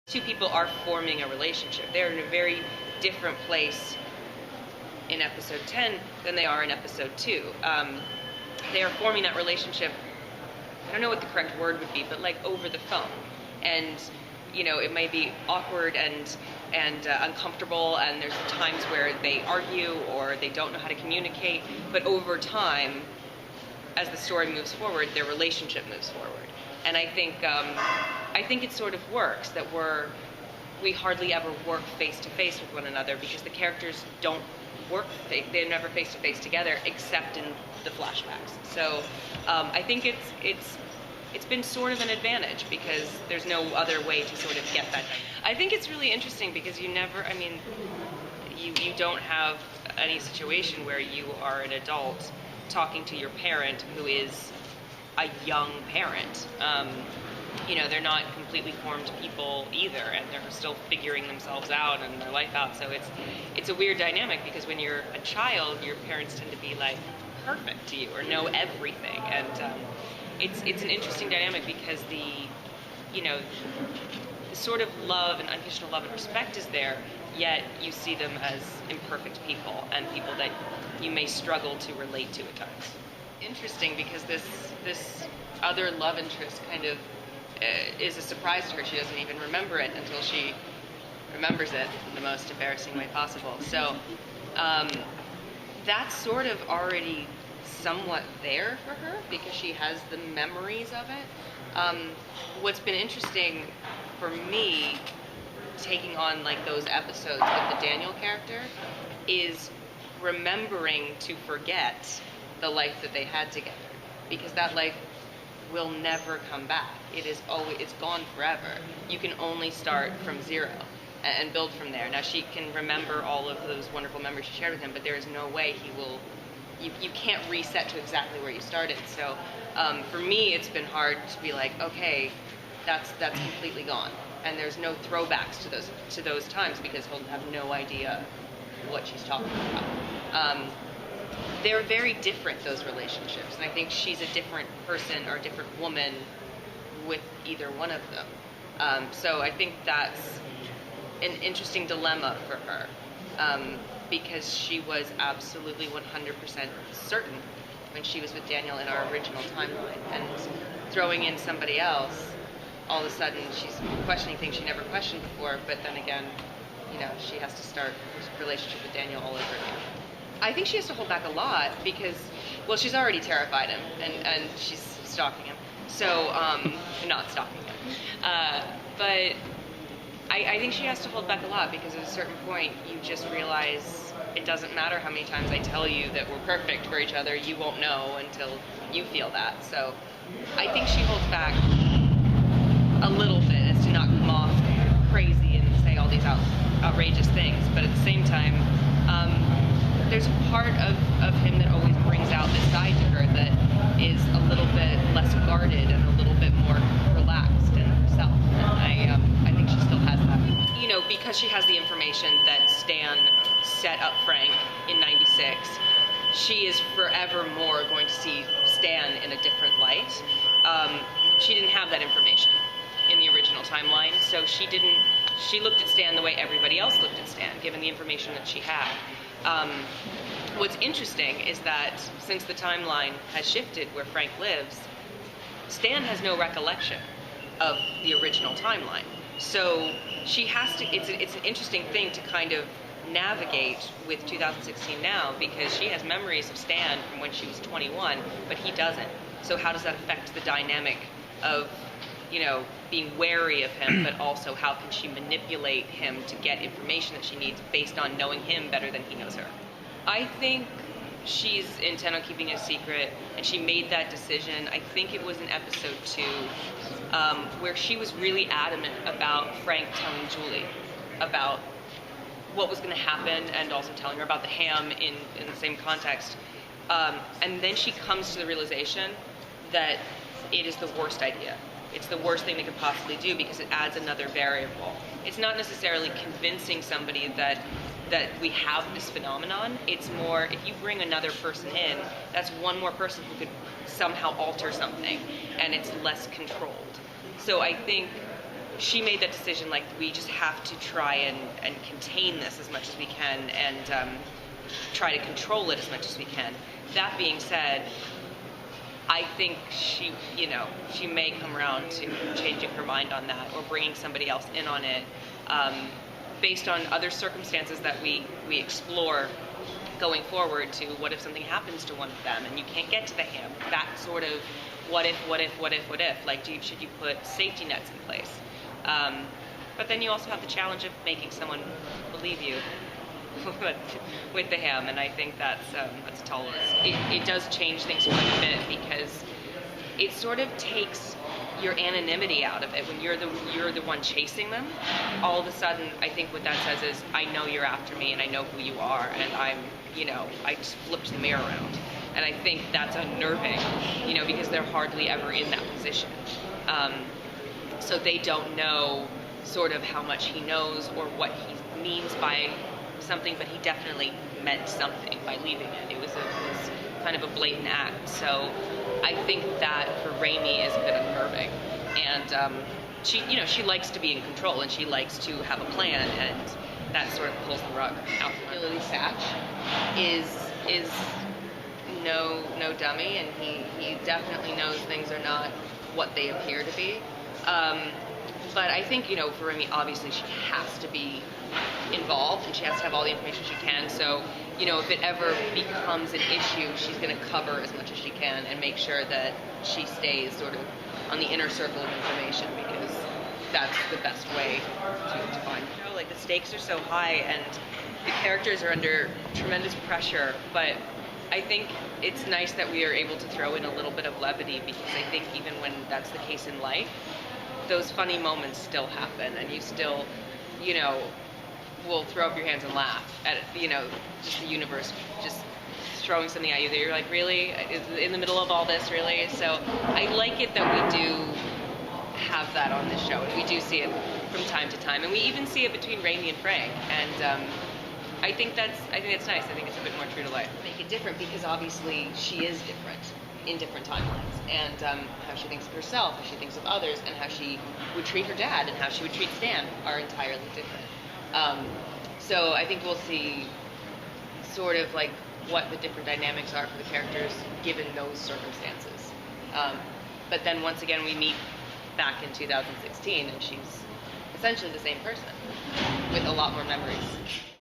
Two people are forming a relationship. They're in a very different place in episode 10 than they are in episode 2. They are forming that relationship, I don't know what the correct word would be, but like over the phone. And, you know, it may be awkward and uncomfortable, and there's times where they argue or they don't know how to communicate, but over time, as the story moves forward, their relationship moves forward. And I think it sort of works that we hardly ever work face to face with one another, because the characters don't work, they're never face to face together except in the flashbacks. So I think it's been sort of an advantage, because there's no other way to sort of get that. I think it's really interesting because you don't have any situation where you are an adult talking to your parent who is a young parent. You know, they're not completely formed people either, and they're still figuring themselves out and their life out. So it's a weird dynamic, because when you're a child, your parents tend to be like perfect to you or know everything, and it's an interesting dynamic, because the sort of love and unconditional love and respect is there, yet you see them as imperfect people and people that you may struggle to relate to at times. Interesting, because this other love interest kind of is a surprise to her. She doesn't even remember it until she remembers it in the most embarrassing way possible. So that's sort of already somewhat there for her, because she has the memories of it. What's been interesting for me, taking on like those episodes with the Daniel character, is remembering to forget the life that they had together, because that life will never come back. It's gone forever. You can only start from zero and build from there. Now, she can remember all of those wonderful memories she shared with him, but there is no way he will. You can't reset to exactly where you started. So for me, it's been hard to be like, okay, that's completely gone, and there's no throwbacks to those times, because he'll have no idea what she's talking about. They're very different, those relationships, and I think she's a different person or a different woman with either one of them. So I think that's an interesting dilemma for her, because she was absolutely 100% certain when she was with Daniel in our original timeline, and throwing in somebody else, all of a sudden she's questioning things she never questioned before, but then again, you know, she has to start her relationship with Daniel all over again. I think she has to hold back a lot, because, well, she's already terrified him, and she's stalking him. So, not stalking him. But I think she has to hold back a lot, because at a certain point, you just realize it doesn't matter how many times I tell you that we're perfect for each other, you won't know until you feel that. So I think she holds back a little bit, as to not come off crazy and say all these outrageous things, but at the same time, there's a part of him that always brings out this side to her that is a little bit less guarded and a little bit more relaxed in herself. And I think she still has that. You know, because she has the information that Stan set up Frank in '96, she is forevermore going to see Stan in a different light. She didn't have that information in the original timeline, so she looked at Stan the way everybody else looked at Stan, given the information that she had. What's interesting is that since the timeline has shifted where Frank lives, Stan has no recollection of the original timeline. So she has to, it's an interesting thing to kind of navigate with 2016 now, because she has memories of Stan from when she was 21, but he doesn't. So how does that affect the dynamic of, you know, being wary of him, but also how can she manipulate him to get information that she needs based on knowing him better than he knows her? I think she's intent on keeping it a secret, and she made that decision. I think it was in episode 2, where she was really adamant about Frank telling Julie about what was going to happen, and also telling her about the ham in the same context. And then she comes to the realization that it is the worst idea. It's the worst thing they could possibly do, because it adds another variable. It's not necessarily convincing somebody that we have this phenomenon. It's more, if you bring another person in, that's one more person who could somehow alter something, and it's less controlled. So I think she made that decision, like, we just have to try and contain this as much as we can, and try to control it as much as we can. That being said, I think she may come around to changing her mind on that, or bringing somebody else in on it, based on other circumstances that we explore going forward. To what if something happens to one of them and you can't get to the ham? That sort of what if, like, should you put safety nets in place? But then you also have the challenge of making someone believe you with the ham, and I think that's a tall list. It does change things quite a bit, because it sort of takes your anonymity out of it. When you're the one chasing them, all of a sudden, I think what that says is, I know you're after me, and I know who you are, and I just flipped the mirror around. And I think that's unnerving, because they're hardly ever in that position. So they don't know sort of how much he knows or what he means by something, but he definitely meant something by leaving it. It was kind of a blatant act. So I think that for Raimi is a bit unnerving. And she likes to be in control, and she likes to have a plan, and that sort of pulls the rug out. Particularly Satch is no dummy, and he definitely knows things are not what they appear to be. But I think, for Remy, obviously she has to be involved, and she has to have all the information she can. So, if it ever becomes an issue, she's going to cover as much as she can and make sure that she stays sort of on the inner circle of information, because that's the best way to find. Like, the stakes are so high, and the characters are under tremendous pressure, but I think it's nice that we are able to throw in a little bit of levity, because I think even when that's the case in life, those funny moments still happen, and you still, will throw up your hands and laugh at, just the universe just throwing something at you that you're like, really? In the middle of all this, really? So I like it that we do have that on this show, and we do see it from time to time, and we even see it between Raimi and Frank, and I think that's nice. I think it's a bit more true to life. Make it different, because obviously she is different in different timelines, and how she thinks of herself, how she thinks of others, and how she would treat her dad and how she would treat Stan are entirely different. So I think we'll see sort of like what the different dynamics are for the characters given those circumstances. But then once again we meet back in 2016, and she's essentially the same person with a lot more memories.